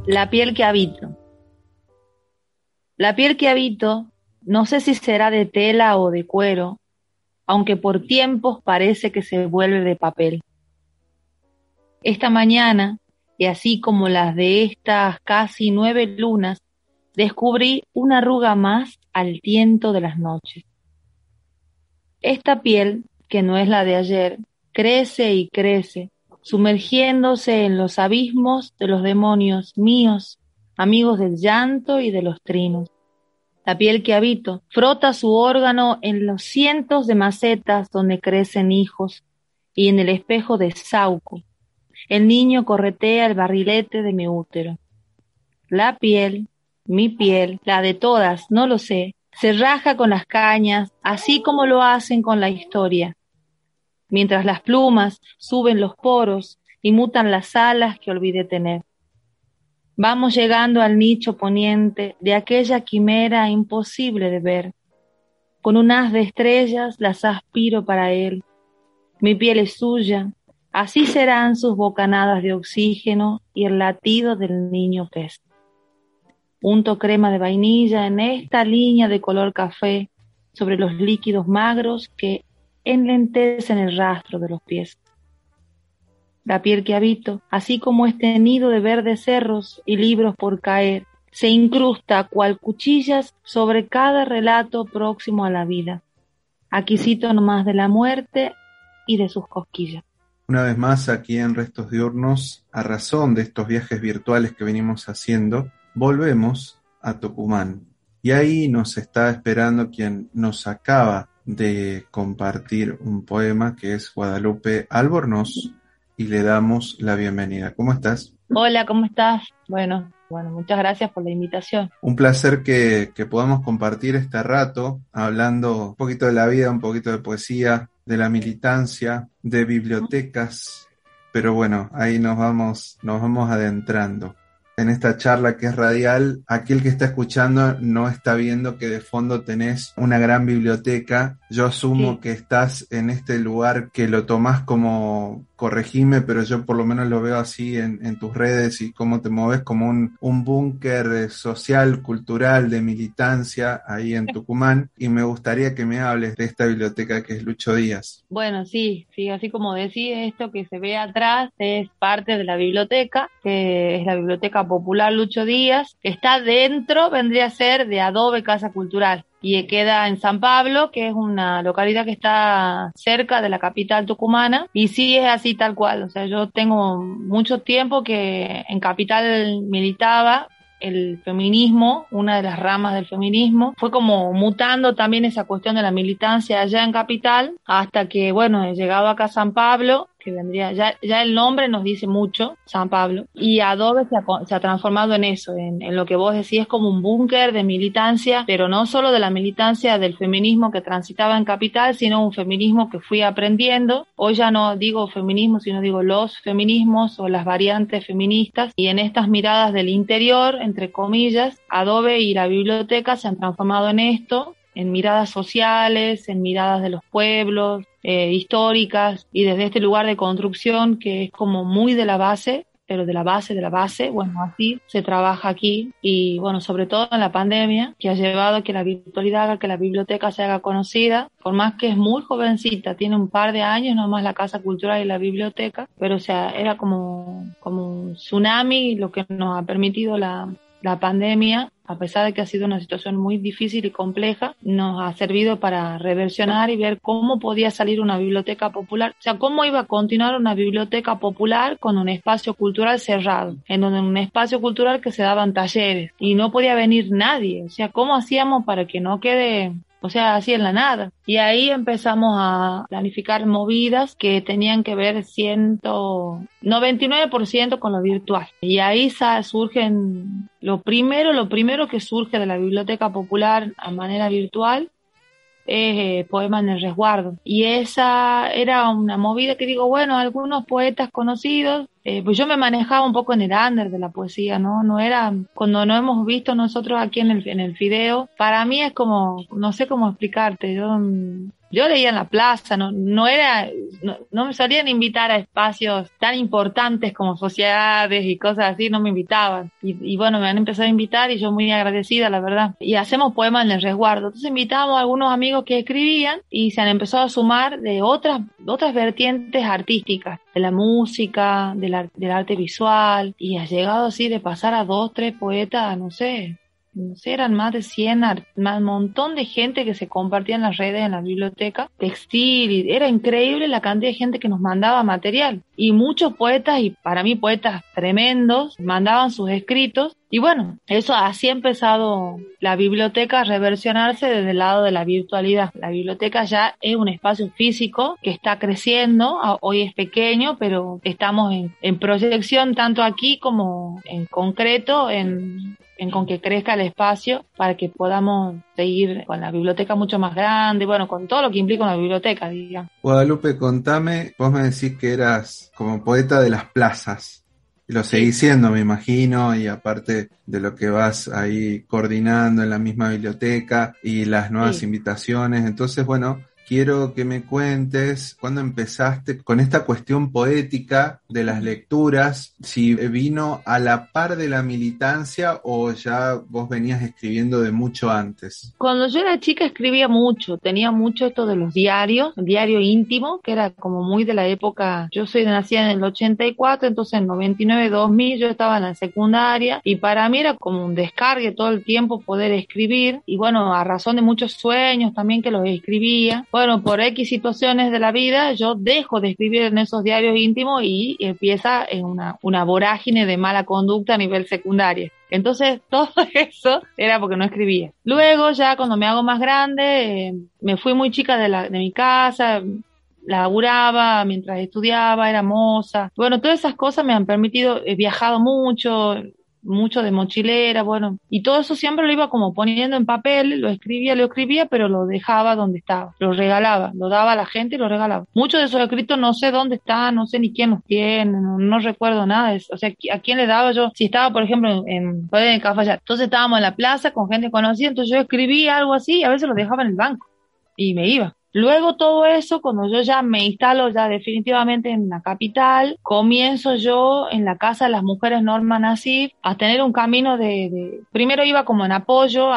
La piel que habito. La piel que habito, no sé si será de tela o de cuero, aunque por tiempos parece que se vuelve de papel. Esta mañana, y así como las de estas casi 9 lunas, descubrí una arruga más al tiento de las noches. Esta piel, que no es la de ayer, crece y crece, sumergiéndose en los abismos de los demonios míos, amigos del llanto y de los trinos. La piel que habito frota su órgano en los cientos de macetas donde crecen hijos, y en el espejo de Sauco el niño corretea el barrilete de mi útero. La piel, mi piel, la de todas, no lo sé, se raja con las cañas, así como lo hacen con la historia, mientras las plumas suben los poros y mutan las alas que olvidé tener. Vamos llegando al nicho poniente de aquella quimera imposible de ver. Con un haz de estrellas las aspiro para él. Mi piel es suya, así serán sus bocanadas de oxígeno y el latido del niño pez. Unto crema de vainilla en esta línea de color café sobre los líquidos magros que enlentecen el rastro de los pies. La piel que habito, así como este nido de verdes cerros y libros por caer, se incrusta cual cuchillas sobre cada relato próximo a la vida. Aquí cito nomás de la muerte y de sus cosquillas. Una vez más aquí en Restos Diurnos, a razón de estos viajes virtuales que venimos haciendo, volvemos a Tucumán. Y ahí nos está esperando quien nos acaba de compartir un poema, que es Guadalupe Albornoz, y le damos la bienvenida. ¿Cómo estás? Hola, ¿cómo estás? Bueno, muchas gracias por la invitación. Un placer que podamos compartir este rato hablando un poquito de la vida, un poquito de poesía, de la militancia, de bibliotecas, pero bueno, ahí nos vamos adentrando. En esta charla que es radial, aquel que está escuchando no está viendo que de fondo tenés una gran biblioteca. Yo asumo Sí. que estás en este lugar que lo tomás como, corregime, pero yo por lo menos lo veo así en tus redes y cómo te mueves como un búnker social, cultural, de militancia ahí en Tucumán. Y me gustaría que me hables de esta biblioteca que es Lucho Díaz. Bueno, sí, así como decís, esto que se ve atrás es parte de la biblioteca, que es la Biblioteca Popular Lucho Díaz, que está dentro, vendría a ser de Adobe Casa Cultural, y queda en San Pablo, que es una localidad que está cerca de la capital tucumana, y sí es así tal cual. O sea, yo tengo mucho tiempo que en Capital militaba el feminismo, una de las ramas del feminismo, fue como mutando también esa cuestión de la militancia allá en Capital, hasta que, bueno, he llegado acá a San Pablo, que vendría, ya el nombre nos dice mucho, San Pablo, y Adobe se ha transformado en eso, en lo que vos decís, como un búnker de militancia, pero no solo de la militancia del feminismo que transitaba en Capital, sino un feminismo que fui aprendiendo. Hoy ya no digo feminismo, sino digo los feminismos o las variantes feministas, y en estas miradas del interior, entre comillas, Adobe y la biblioteca se han transformado en esto, en miradas sociales, en miradas de los pueblos, históricas, y desde este lugar de construcción que es como muy de la base, pero de la base, bueno, así se trabaja aquí. Y bueno, sobre todo en la pandemia, que ha llevado a que la virtualidad haga que la biblioteca se haga conocida, por más que es muy jovencita, tiene un par de años nomás la Casa Cultural y la biblioteca, pero o sea, era como un tsunami lo que nos ha permitido la pandemia, a pesar de que ha sido una situación muy difícil y compleja, nos ha servido para reversionar y ver cómo podía salir una biblioteca popular, o sea, cómo iba a continuar una biblioteca popular con un espacio cultural cerrado, en donde en un espacio cultural que se daban talleres y no podía venir nadie, o sea, cómo hacíamos para que no quede, o sea, así en la nada. Y ahí empezamos a planificar movidas que tenían que ver 99% con lo virtual. Y ahí surgen, lo primero que surge de la Biblioteca Popular a manera virtual es Poema en el Resguardo. Y esa era una movida que digo, bueno, algunos poetas conocidos Pues yo me manejaba un poco en el under de la poesía, ¿no? No era, cuando nos hemos visto nosotros aquí en el Fideo, para mí es como, no sé cómo explicarte, yo leía en la plaza, no me solían invitar a espacios tan importantes como sociedades y cosas así, no me invitaban. Y bueno, me han empezado a invitar y yo muy agradecida, la verdad. Y hacemos poemas en el resguardo. Entonces invitábamos a algunos amigos que escribían y se han empezado a sumar de otras vertientes artísticas, de la música, del arte visual, y ha llegado así de pasar a 2, 3 poetas, no sé, eran más de 100, un montón de gente que se compartía en las redes, en la biblioteca, textil, y era increíble la cantidad de gente que nos mandaba material. Y muchos poetas, y para mí poetas tremendos, mandaban sus escritos. Y bueno, eso así ha empezado la biblioteca a reversionarse desde el lado de la virtualidad. La biblioteca ya es un espacio físico que está creciendo, hoy es pequeño, pero estamos en proyección tanto aquí como en concreto, en con que crezca el espacio para que podamos seguir con la biblioteca mucho más grande, bueno, con todo lo que implica una biblioteca, digamos. Guadalupe, contame, vos me decís que eras como poeta de las plazas, y lo Sí, seguís siendo, me imagino, y aparte de lo que vas ahí coordinando en la misma biblioteca y las nuevas sí. invitaciones, entonces, bueno, quiero que me cuentes cuándo empezaste con esta cuestión poética de las lecturas, si vino a la par de la militancia o ya vos venías escribiendo de mucho antes. Cuando yo era chica escribía mucho, tenía mucho esto de los diarios, el diario íntimo, que era como muy de la época, yo soy nacida en el 84, entonces en 99, 2000 yo estaba en la secundaria y para mí era como un descargue todo el tiempo poder escribir y bueno, a razón de muchos sueños también que los escribía. Bueno, por X situaciones de la vida yo dejo de escribir en esos diarios íntimos y empieza en una vorágine de mala conducta a nivel secundario. Entonces, todo eso era porque no escribía. Luego, ya cuando me hago más grande, me fui muy chica de mi casa, laburaba mientras estudiaba, era moza. Bueno, todas esas cosas me han permitido, he viajado mucho de mochilera, bueno, y todo eso siempre lo iba como poniendo en papel, lo escribía, pero lo dejaba donde estaba, lo regalaba, lo daba a la gente y lo regalaba. Muchos de esos escritos no sé dónde están, no sé ni quién los tiene, no recuerdo nada de eso, o sea, a quién le daba yo, si estaba, por ejemplo, en Cafayate, entonces estábamos en la plaza con gente conocida, entonces yo escribía algo así y a veces lo dejaba en el banco y me iba. Luego todo eso, cuando yo ya me instalo ya definitivamente en la capital, comienzo yo en la Casa de las Mujeres Norma Nassif a tener un camino primero iba como en apoyo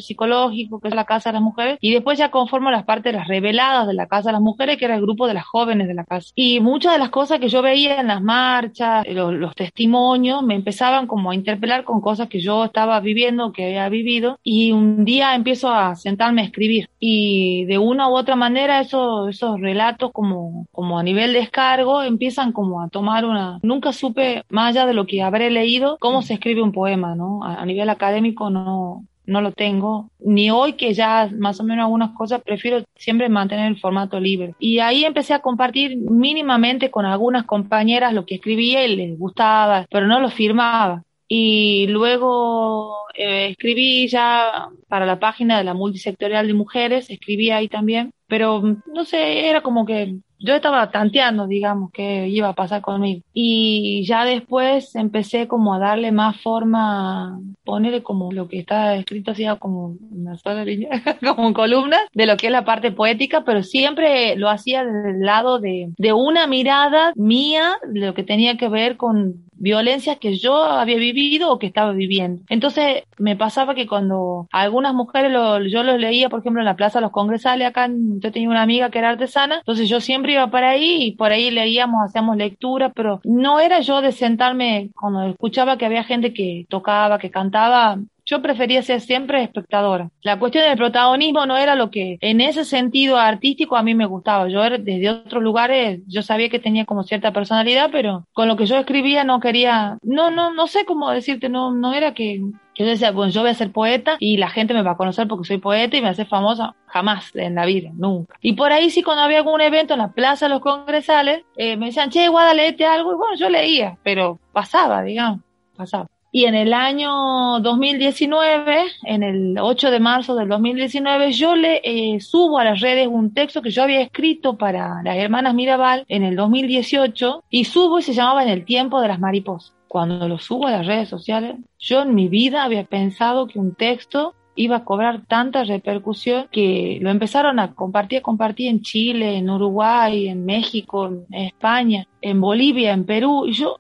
psicológico, que es la Casa de las Mujeres, y después ya conformo las partes de las reveladas de la Casa de las Mujeres, que era el grupo de las jóvenes de la casa. Y muchas de las cosas que yo veía en las marchas, los testimonios, me empezaban como a interpelar con cosas que yo estaba viviendo, que había vivido, y un día empiezo a sentarme a escribir. Y de una u otra manera esos relatos como a nivel descargo empiezan como a tomar nunca supe, más allá de lo que habré leído, cómo se escribe un poema, ¿no? A nivel académico no lo tengo, ni hoy que ya más o menos algunas cosas prefiero siempre mantener el formato libre. Y ahí empecé a compartir mínimamente con algunas compañeras lo que escribía y les gustaba, pero no lo firmaba. Y luego escribí ya para la página de la multisectorial de mujeres, escribí ahí también, pero no sé, era como que yo estaba tanteando, digamos, qué iba a pasar conmigo. Y ya después empecé como a darle más forma, ponerle como lo que está escrito así como una sola línea, como columnas de lo que es la parte poética, pero siempre lo hacía desde el lado de una mirada mía, de lo que tenía que ver con violencias que yo había vivido o que estaba viviendo. Entonces me pasaba que cuando algunas mujeres yo los leía, por ejemplo, en la Plaza de los Congresales, acá yo tenía una amiga que era artesana, entonces yo siempre iba para ahí y por ahí leíamos, hacíamos lectura, pero no era yo de sentarme cuando escuchaba que había gente que tocaba, que cantaba. Yo prefería ser siempre espectadora. La cuestión del protagonismo no era lo que en ese sentido artístico a mí me gustaba. Yo desde otros lugares, yo sabía que tenía como cierta personalidad, pero con lo que yo escribía no quería, no sé cómo decirte, no era que yo decía, bueno, yo voy a ser poeta y la gente me va a conocer porque soy poeta y me va a hacer famosa. Jamás en la vida, nunca. Y por ahí sí, cuando había algún evento en la Plaza de los Congresales, me decían, che, Guada, léete algo. Y bueno, yo leía, pero pasaba, digamos, pasaba. Y en el año 2019, en el 8 de marzo del 2019, yo le subo a las redes un texto que yo había escrito para las hermanas Mirabal en el 2018 y subo y se llamaba En el tiempo de las mariposas. Cuando lo subo a las redes sociales, yo en mi vida había pensado que un texto iba a cobrar tanta repercusión que lo empezaron a compartir en Chile, en Uruguay, en México, en España, en Bolivia, en Perú, y yo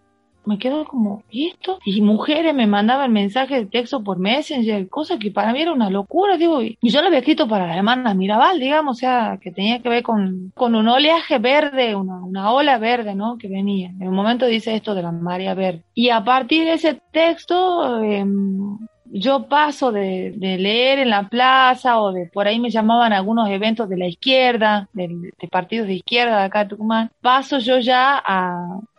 me quedo como, ¿y esto? Y mujeres me mandaban mensajes de texto por Messenger, cosa que para mí era una locura, digo, y yo lo había escrito para las hermanas Mirabal, digamos, o sea, que tenía que ver con un oleaje verde, una ola verde, ¿no? Que venía. En un momento dice esto de la marea verde. Y a partir de ese texto, yo paso de leer en la plaza o de por ahí me llamaban algunos eventos de la izquierda, de partidos de izquierda de acá de Tucumán, paso yo ya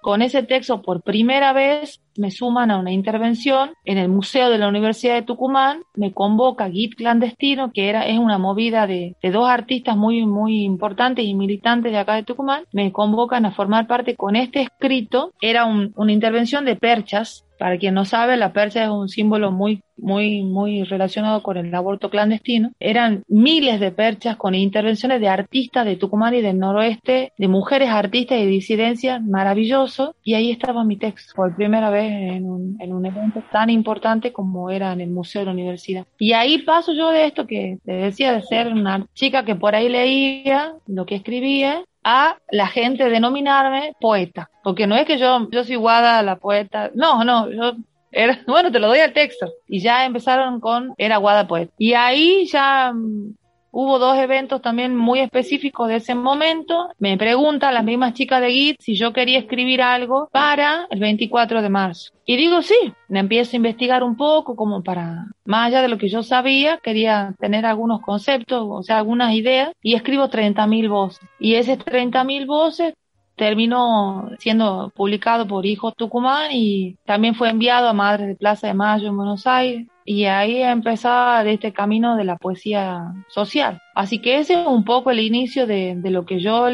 con ese texto por primera vez me suman a una intervención en el Museo de la Universidad de Tucumán, me convoca Git Clandestino, que es una movida de dos artistas muy, muy importantes y militantes de acá de Tucumán, me convocan a formar parte con este escrito, era una intervención de perchas. Para quien no sabe, la percha es un símbolo muy, muy, muy relacionado con el aborto clandestino. Eran miles de perchas con intervenciones de artistas de Tucumán y del noroeste, de mujeres artistas y disidencias, maravilloso. Y ahí estaba mi texto, por primera vez en un evento tan importante como era en el Museo de la Universidad. Y ahí paso yo de esto que te decía, de ser una chica que por ahí leía lo que escribía, a la gente denominarme poeta, porque no es que yo soy Guada la poeta, no, yo era, bueno, te lo doy al texto, y ya empezaron era Guada poeta, y ahí ya hubo dos eventos también muy específicos de ese momento, me preguntan las mismas chicas de Git si yo quería escribir algo para el 24 de marzo, y digo sí, me empiezo a investigar un poco como para, más allá de lo que yo sabía, quería tener algunos conceptos, o sea, algunas ideas, y escribo 30.000 voces. Y esas 30.000 voces terminó siendo publicado por Hijos Tucumán y también fue enviado a Madres de Plaza de Mayo en Buenos Aires. Y ahí empezaba este camino de la poesía social. Así que ese es un poco el inicio de lo que yo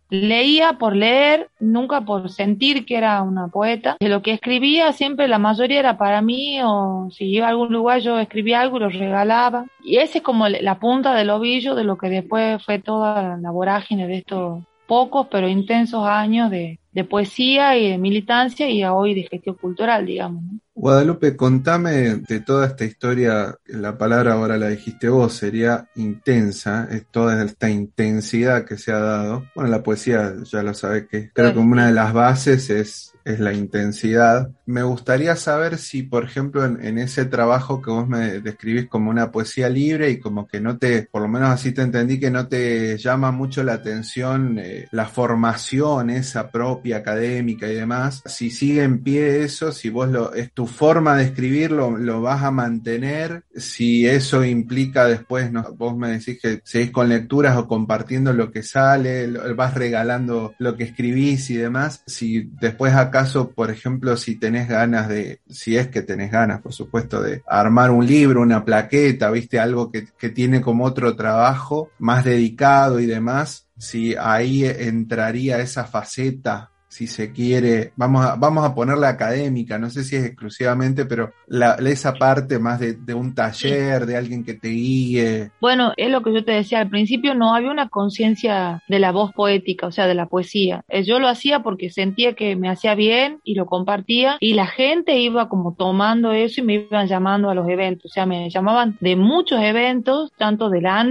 leía por leer, nunca por sentir que era una poeta. De lo que escribía siempre la mayoría era para mí, o si iba a algún lugar yo escribía algo y lo regalaba. Y ese es como la punta del ovillo de lo que después fue toda la vorágine de estos pocos pero intensos años de poesía y de militancia y hoy de gestión cultural, digamos, ¿no? Guadalupe, contame de toda esta historia, la palabra ahora la dijiste vos, sería intensa, es toda esta intensidad que se ha dado. Bueno, la poesía ya lo sabés que creo que una de las bases es la intensidad. Me gustaría saber si, por ejemplo, en ese trabajo que vos me describís como una poesía libre y como que no te, por lo menos así te entendí, que no te llama mucho la atención la formación esa propia académica y demás, si sigue en pie eso, si vos es tu forma de escribir, lo vas a mantener, si eso implica después, vos me decís que seguís con lecturas o compartiendo lo que sale, vas regalando lo que escribís y demás, si después acaso, por ejemplo, si tenés ganas si es que tenés ganas, por supuesto, de armar un libro, una plaqueta, viste, algo que tiene como otro trabajo más dedicado y demás, si ahí entraría esa faceta, si se quiere, vamos a ponerla académica, no sé si es exclusivamente, pero esa parte más de un taller, de alguien que te guíe. Bueno, es lo que yo te decía al principio, no había una conciencia de la voz poética, o sea, de la poesía. Yo lo hacía porque sentía que me hacía bien y lo compartía y la gente iba como tomando eso y me iban llamando a los eventos, o sea, me llamaban de muchos eventos, tanto de la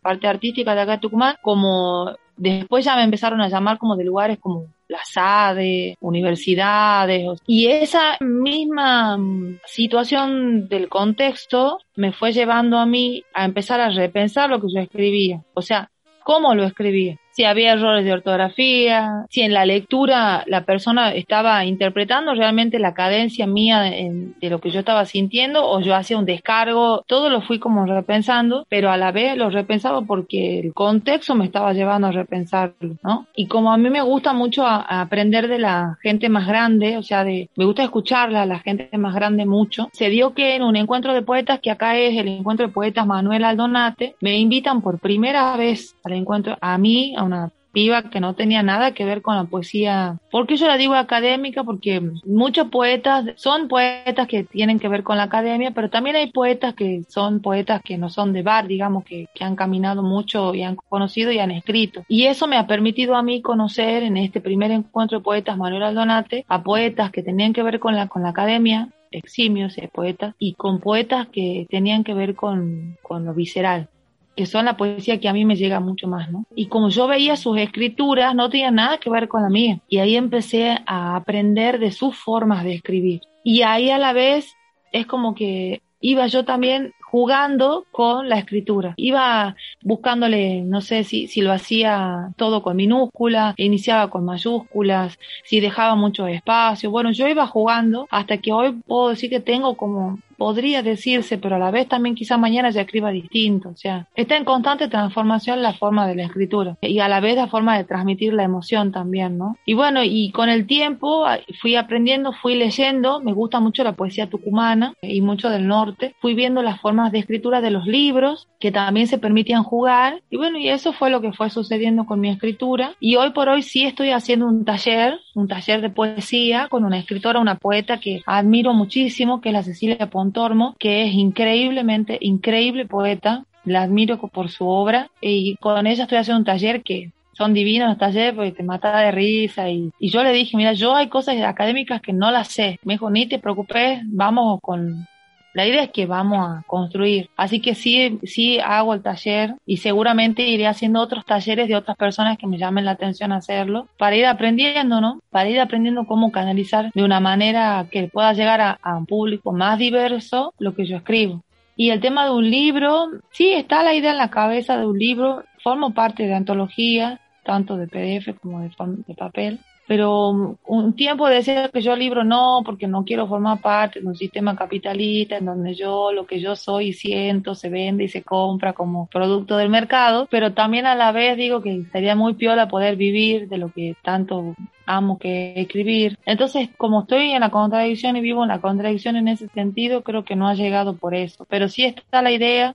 parte artística de acá de Tucumán, como después ya me empezaron a llamar como de lugares como la SADE, universidades, y esa misma situación del contexto me fue llevando a mí a empezar a repensar lo que yo escribía, o sea, cómo lo escribía. Si había errores de ortografía, si en la lectura la persona estaba interpretando realmente la cadencia mía de lo que yo estaba sintiendo o yo hacía un descargo, todo lo fui como repensando, pero a la vez lo repensaba porque el contexto me estaba llevando a repensarlo, ¿no? Y como a mí me gusta mucho a aprender de la gente más grande, o sea, me gusta escucharla, a la gente más grande mucho, se dio que en un encuentro de poetas, que acá es el encuentro de poetas Manuel Aldonate, me invitan por primera vez al encuentro, a mí, a una piba que no tenía nada que ver con la poesía. ¿Por qué yo la digo académica? Porque muchos poetas son poetas que tienen que ver con la academia, pero también hay poetas que son poetas que no son de bar, digamos, que han caminado mucho y han conocido y han escrito. Y eso me ha permitido a mí conocer en este primer encuentro de poetas Manuel Aldonate a poetas que tenían que ver con la academia, eximios poetas, y con poetas que tenían que ver con lo visceral, que son la poesía que a mí me llega mucho más, ¿no? Y como yo veía sus escrituras, no tenía nada que ver con la mía. Y ahí empecé a aprender de sus formas de escribir. Y ahí a la vez es como que iba yo también jugando con la escritura. Iba buscándole, no sé si lo hacía todo con minúsculas, iniciaba con mayúsculas, si dejaba mucho espacio. Bueno, yo iba jugando hasta que hoy puedo decir que tengo como, podría decirse, pero a la vez también quizá mañana ya escriba distinto. O sea, está en constante transformación la forma de la escritura y a la vez la forma de transmitir la emoción también, ¿no? Y bueno, y con el tiempo fui aprendiendo, fui leyendo, me gusta mucho la poesía tucumana y mucho del norte. Fui viendo las formas de escritura de los libros que también se permitían jugar y bueno, y eso fue lo que fue sucediendo con mi escritura. Y hoy por hoy sí estoy haciendo un taller de poesía con una escritora, una poeta que admiro muchísimo, que es la Cecilia Pontormo, que es increíble poeta. La admiro por su obra y con ella estoy haciendo un taller que son divinos los talleres porque te mata de risa y yo le dije, mira, yo hay cosas académicas que no las sé. Me dijo, ni te preocupes, vamos con... La idea es que vamos a construir. Así que sí hago el taller y seguramente iré haciendo otros talleres de otras personas que me llamen la atención a hacerlo para ir aprendiendo, ¿no? Para ir aprendiendo cómo canalizar de una manera que pueda llegar a un público más diverso lo que yo escribo. Y el tema de un libro, sí está la idea en la cabeza de un libro, formo parte de antologías, tanto de PDF como de papel. Pero un tiempo decía que yo libro no, porque no quiero formar parte de un sistema capitalista en donde lo que yo soy y siento se vende y se compra como producto del mercado, pero también a la vez digo que sería muy piola poder vivir de lo que tanto amo que escribir. Entonces, como estoy en la contradicción y vivo en la contradicción en ese sentido, creo que no ha llegado por eso. Pero sí está la idea.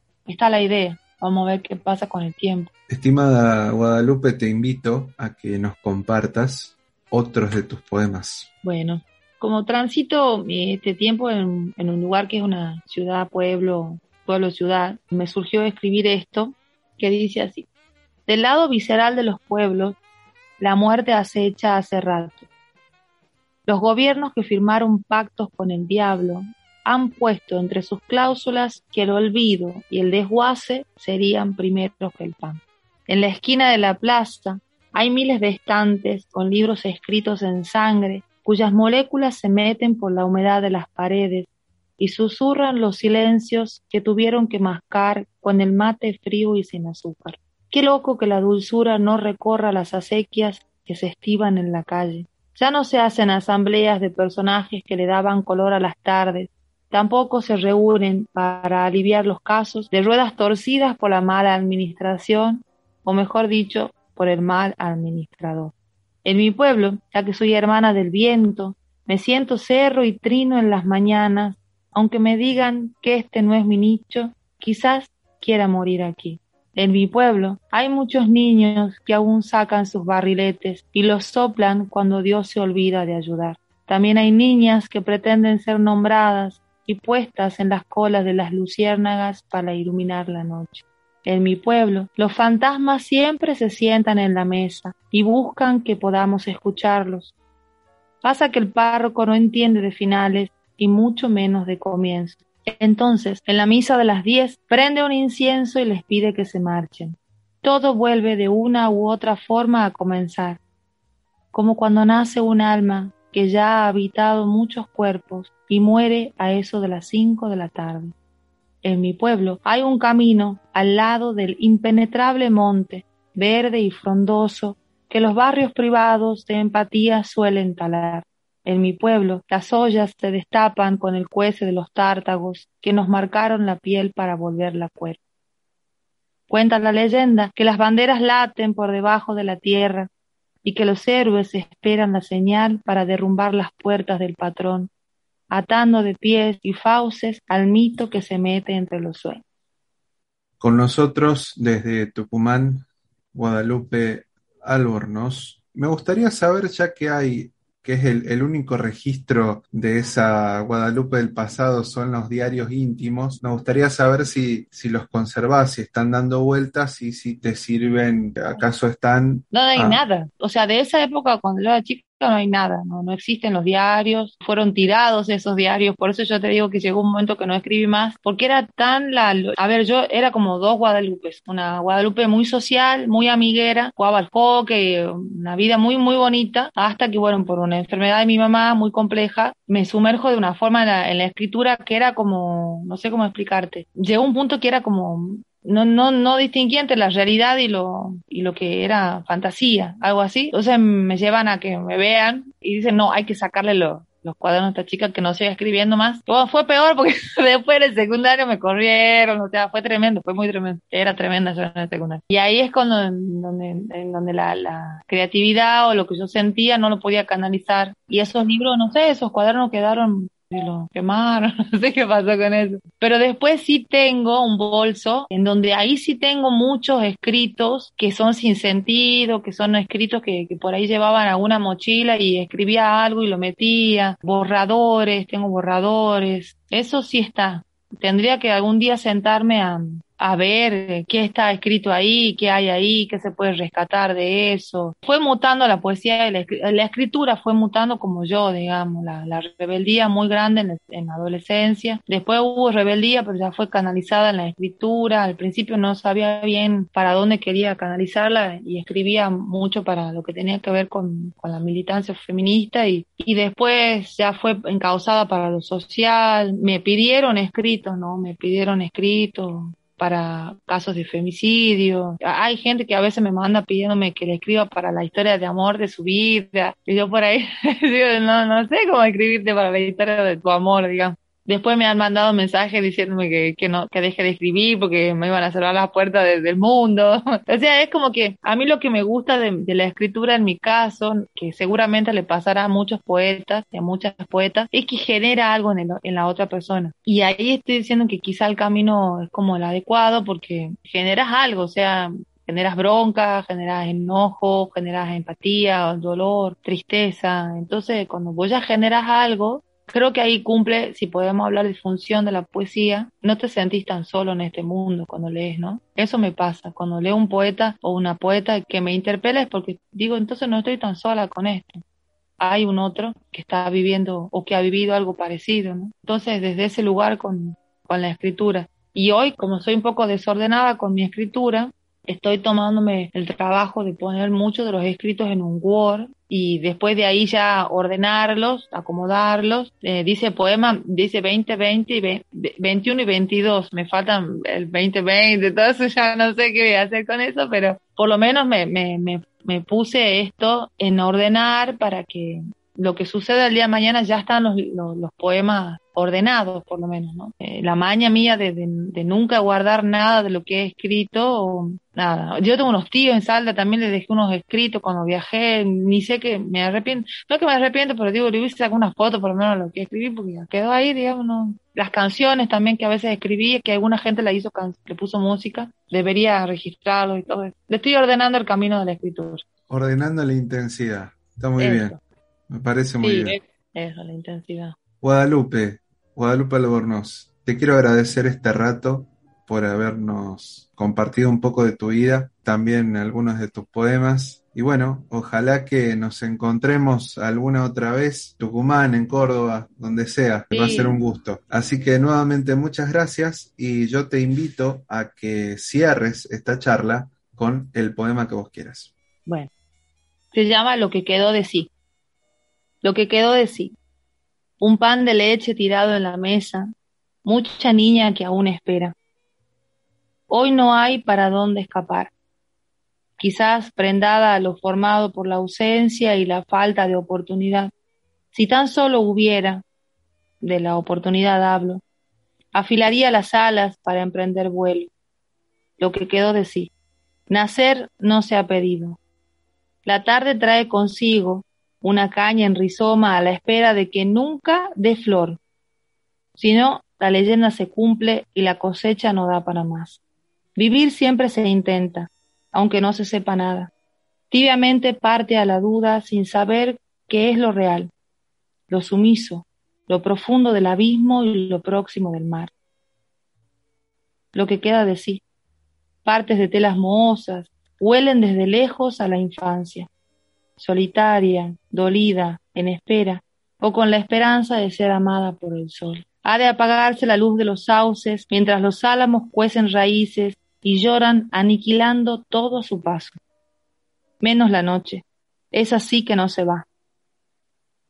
Vamos a ver qué pasa con el tiempo. Estimada Guadalupe, te invito a que nos compartas otros de tus poemas. Bueno, como transito este tiempo en un lugar que es una ciudad, ciudad, me surgió escribir esto, que dice así: del lado visceral de los pueblos, la muerte acecha hace rato. Los gobiernos que firmaron pactos con el diablo han puesto entre sus cláusulas que el olvido y el desguace serían primeros que el pan. En la esquina de la plaza hay miles de estantes con libros escritos en sangre, cuyas moléculas se meten por la humedad de las paredes y susurran los silencios que tuvieron que mascar con el mate frío y sin azúcar. Qué loco que la dulzura no recorra las acequias que se estiban en la calle. Ya no se hacen asambleas de personajes que le daban color a las tardes, tampoco se reúnen para aliviar los casos de ruedas torcidas por la mala administración, o mejor dicho, por el mal administrador. En mi pueblo, ya que soy hermana del viento, me siento cerro y trino en las mañanas, aunque me digan que este no es mi nicho, quizás quiera morir aquí. En mi pueblo hay muchos niños que aún sacan sus barriletes y los soplan cuando Dios se olvida de ayudar. También hay niñas que pretenden ser nombradas y puestas en las colas de las luciérnagas para iluminar la noche. En mi pueblo, los fantasmas siempre se sientan en la mesa y buscan que podamos escucharlos. Pasa que el párroco no entiende de finales y mucho menos de comienzos. Entonces, en la misa de las 10, prende un incienso y les pide que se marchen. Todo vuelve de una u otra forma a comenzar, como cuando nace un alma que ya ha habitado muchos cuerpos y muere a eso de las 5 de la tarde. En mi pueblo hay un camino al lado del impenetrable monte, verde y frondoso, que los barrios privados de empatía suelen talar. En mi pueblo las ollas se destapan con el cuece de los tártagos que nos marcaron la piel para volverla cuero. Cuenta la leyenda que las banderas laten por debajo de la tierra y que los héroes esperan la señal para derrumbar las puertas del patrón, atando de pies y fauces al mito que se mete entre los sueños. Con nosotros desde Tucumán, Guadalupe Albornoz. Me gustaría saber, ya que es el único registro de esa Guadalupe del pasado, son los diarios íntimos, me gustaría saber si los conservás, si están dando vueltas y si te sirven, acaso están... No hay Ah, nada. O sea, de esa época, cuando yo era chica, no hay nada. No, no existen los diarios. Fueron tirados esos diarios. Por eso yo te digo que llegó un momento que no escribí más. Porque era tan A ver, yo era como dos Guadalupes. Una Guadalupe muy social, muy amiguera. Jugaba al hockey, una vida muy, muy bonita. Hasta que, bueno, por una enfermedad de mi mamá muy compleja, me sumerjo de una forma en la escritura que era como, no sé cómo explicarte. Llegó un punto que era como no distinguía entre la realidad y lo que era fantasía, algo así. Entonces me llevan a que me vean y dicen, no, hay que sacarle los cuadernos a esta chica que no siga escribiendo más. Bueno, fue peor porque después del secundario me corrieron, o sea, fue tremendo, fue muy tremendo. Era tremenda yo en el secundario. Y ahí es cuando, en donde la creatividad o lo que yo sentía no lo podía canalizar. Y esos libros, no sé, esos cuadernos quedaron, se los quemaron, no sé qué pasó con eso. Pero después sí tengo un bolso en donde ahí sí tengo muchos escritos que son sin sentido, que son escritos que por ahí llevaban a una mochila y escribía algo y lo metía, borradores, tengo borradores, eso sí está. Tendría que algún día sentarme a ver qué está escrito ahí, qué hay ahí, qué se puede rescatar de eso. Fue mutando la poesía y la escritura fue mutando como yo, digamos, la rebeldía muy grande en la adolescencia. Después hubo rebeldía, pero ya fue canalizada en la escritura. Al principio no sabía bien para dónde quería canalizarla y escribía mucho para lo que tenía que ver con la militancia feminista y después ya fue encauzada para lo social. Me pidieron escritos, ¿no? Me pidieron escritos para casos de femicidio. Hay gente que a veces me manda pidiéndome que le escriba para la historia de amor de su vida. Y yo por ahí digo, no sé cómo escribirte para la historia de tu amor, digamos. Después me han mandado mensajes diciéndome que no, que deje de escribir porque me iban a cerrar las puertas del mundo. O sea, es como que a mí lo que me gusta de la escritura en mi caso, que seguramente le pasará a muchos poetas y a muchas poetas, es que genera algo en la otra persona. Y ahí estoy diciendo que quizá el camino es como el adecuado porque generas algo, o sea, generas bronca, generas enojo, generas empatía, dolor, tristeza. Entonces, cuando vos ya generas algo, creo que ahí cumple, si podemos hablar de función de la poesía, no te sentís tan solo en este mundo cuando lees, ¿no? Eso me pasa, cuando leo un poeta o una poeta que me interpela es porque digo, entonces no estoy tan sola con esto. Hay un otro que está viviendo o que ha vivido algo parecido, ¿no? Entonces, desde ese lugar con la escritura. Y hoy, como soy un poco desordenada con mi escritura, estoy tomándome el trabajo de poner muchos de los escritos en un Word y después de ahí ya ordenarlos, acomodarlos. Dice poema, dice 20, 20 y 21 y 22. Me faltan el 20, 20, todo eso ya no sé qué voy a hacer con eso, pero por lo menos me puse esto en ordenar para que lo que suceda el día de mañana ya están los poemas ordenados, por lo menos, ¿no? La maña mía de nunca guardar nada de lo que he escrito, o nada. Yo tengo unos tíos en Salta, también les dejé unos escritos cuando viajé, ni sé que me arrepiento, no es que me arrepiento, pero digo, le hubiese sacado una foto por lo menos de lo que escribí, porque ya quedó ahí, digamos, ¿no? Las canciones también que a veces escribí, que alguna gente la hizo, le puso música, debería registrarlo y todo eso. Le estoy ordenando el camino de la escritura. ordenando la intensidad. Está muy bien. Eso, Me parece muy sí, bien. eso, la intensidad. Guadalupe, Guadalupe Albornoz, te quiero agradecer este rato por habernos compartido un poco de tu vida, también algunos de tus poemas. Y bueno, ojalá que nos encontremos alguna otra vez, Tucumán, en Córdoba, donde sea, va a ser un Sí, gusto. Así que nuevamente muchas gracias y yo te invito a que cierres esta charla con el poema que vos quieras. bueno, se llama Lo que quedó de sí. Lo que quedó de sí. Un pan de leche tirado en la mesa, mucha niña que aún espera. Hoy no hay para dónde escapar. Quizás prendada a lo formado por la ausencia y la falta de oportunidad. Si tan solo hubiera, de la oportunidad hablo, afilaría las alas para emprender vuelo. Lo que quedó de sí. Nacer no se ha pedido. La tarde trae consigo una caña en rizoma a la espera de que nunca dé flor. Si no, la leyenda se cumple y la cosecha no da para más. Vivir siempre se intenta, aunque no se sepa nada. Tibiamente parte a la duda sin saber qué es lo real, lo sumiso, lo profundo del abismo y lo próximo del mar. Lo que queda de sí, partes de telas mohosas, huelen desde lejos a la infancia, solitaria, dolida, en espera, o con la esperanza de ser amada por el sol. Ha de apagarse la luz de los sauces mientras los álamos cuecen raíces y lloran aniquilando todo a su paso. Menos la noche, esa sí que no se va.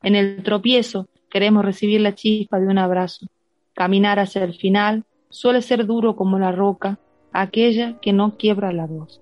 En el tropiezo queremos recibir la chispa de un abrazo. Caminar hacia el final suele ser duro como la roca, aquella que no quiebra la voz.